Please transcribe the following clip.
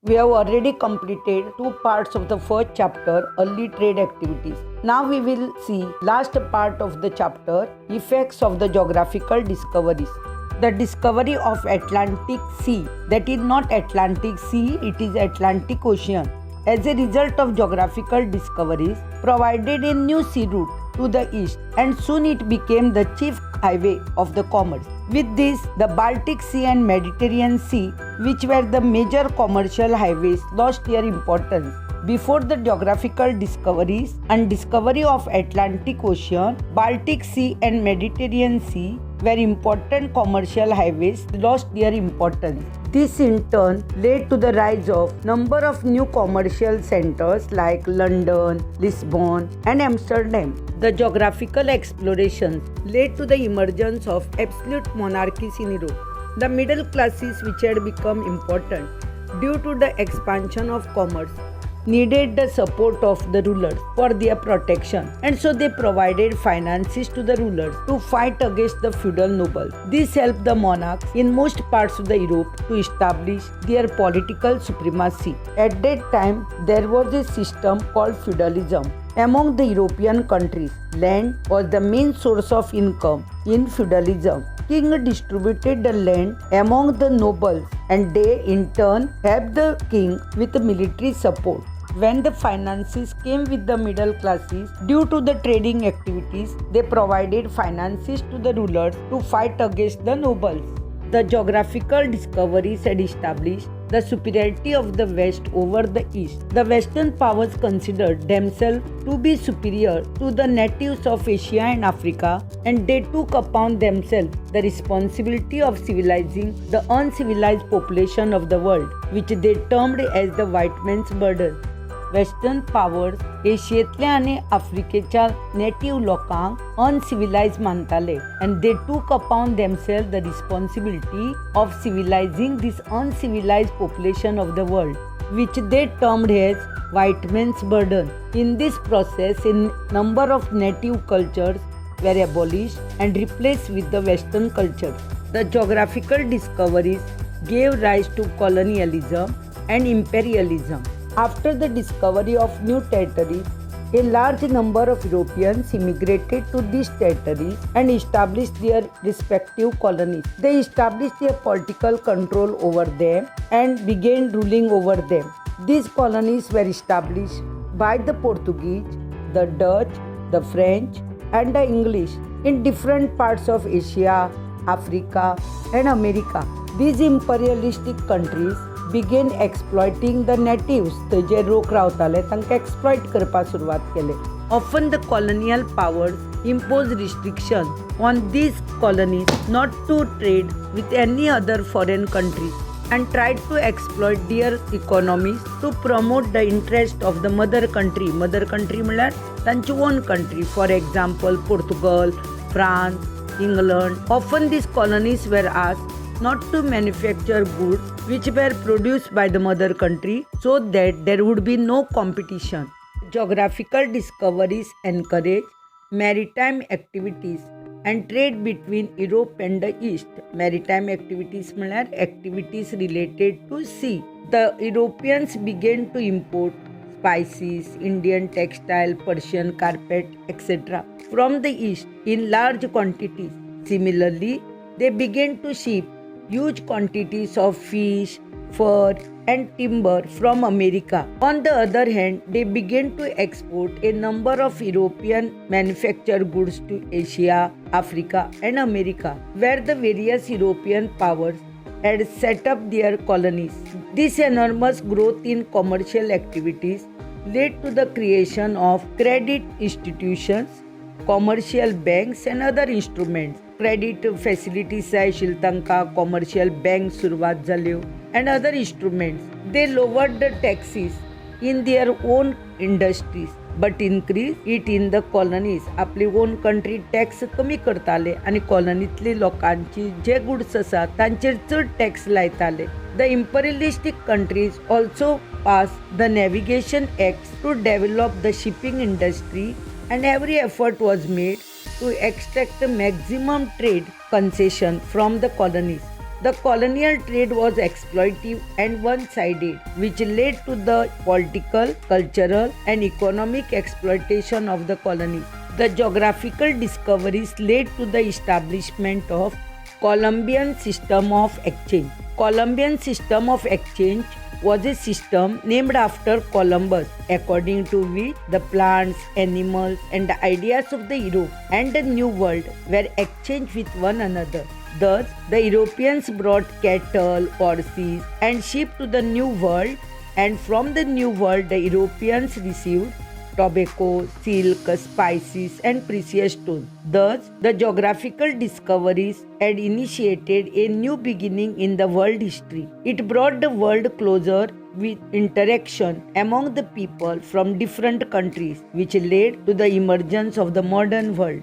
We have already completed two parts of the first chapter, early trade activities. Now we will see last part of the chapter, effects of the geographical discoveries. The discovery of Atlantic Sea, that is not Atlantic Sea, it is Atlantic Ocean. As a result of geographical discoveries, provided a new sea route to the east, and soon it became the chief highway of the commerce. With this, the Baltic Sea and Mediterranean Sea, which were the major commercial highways, lost their importance. Before the geographical discoveries and discovery of Atlantic Ocean, Baltic Sea and Mediterranean Sea were important commercial highways lost their importance. This in turn led to the rise of number of new commercial centers like London, Lisbon and Amsterdam. The geographical explorations led to the emergence of absolute monarchies in Europe. The middle classes, which had become important due to the expansion of commerce, needed the support of the rulers for their protection, and so they provided finances to the rulers to fight against the feudal nobles. This helped the monarchs in most parts of the Europe to establish their political supremacy. At that time, there was a system called feudalism. Among the European countries, land was the main source of income. In feudalism, king distributed the land among the nobles, and they in turn helped the king with military support. When the finances came with the middle classes, due to the trading activities, they provided finances to the rulers to fight against the nobles. The geographical discoveries had established the superiority of the West over the East. The Western powers considered themselves to be superior to the natives of Asia and Africa, and they took upon themselves the responsibility of civilizing the uncivilized population of the world, which they termed as the white man's burden. Western powers एशियेंतल्या आनी आफ्रिकेच्या native लोकांक अनसिविलायज मानताले, and they took upon themselves the responsibility of civilizing this uncivilized population of the world, which they termed as white man's burden. In this process, a number of native cultures were abolished and replaced with the Western culture. The geographical discoveries gave rise to colonialism and imperialism. After the discovery of new territories, a large number of Europeans immigrated to these territories and established their respective colonies. They established their political control over them and began ruling over them. These colonies were established by the Portuguese, the Dutch, the French, and the English in different parts of Asia, Africa, and America. These imperialistic countries began exploiting the natives. ते जे लोक रावताले तांकां exploit करपाक सुरवात केले. Often the colonial powers imposed restrictions on these colonies not to trade with any other foreign countries and tried to exploit their economies to promote the interest of the mother country. Mother country म्हळ्यार तांची own country. For example, Portugal, France, England. Often these colonies were asked not to manufacture goods which were produced by the mother country so that there would be no competition. Geographical discoveries encourage maritime activities and trade between Europe and the East. Maritime activities म्हळ्यार activities related to sea. The Europeans began to import spices, Indian textile, Persian carpet, etc. from the East in large quantities. Similarly, they began to ship huge quantities of fish, fur, and timber from America. On the other hand, they began to export a number of European manufactured goods to Asia, Africa, and America, where the various European powers had set up their colonies. This enormous growth in commercial activities led to the creation of credit institutions, commercial banks, and other instruments. Credit facilities आशिल्ले तांकां commercial banks सुरवात जाल्यो and other instruments. They lowered the taxes in their own industries but increased it in the colonies. आपली own country tax कमी करताले आनी कॉलनींतली लोकांची जे goods आसा तांचेर चड tax लायताले. The imperialistic countries also passed the Navigation Acts to develop the shipping industry, and every effort was made to extract the maximum trade concession from the colonies. The colonial trade was exploitive and one-sided, which led to the political, cultural, and economic exploitation of the colonies. The geographical discoveries led to the establishment of Columbian system of exchange. Columbian system of exchange was a system named after Columbus, according to which the plants, animals, and the ideas of the Europe and the New World were exchanged with one another. Thus, the Europeans brought cattle, horses, and sheep to the New World, and from the New World, the Europeans received tobacco, silk, spices, and precious stones. Thus, the geographical discoveries had initiated a new beginning in the world history. It brought the world closer with interaction among the people from different countries, which led to the emergence of the modern world.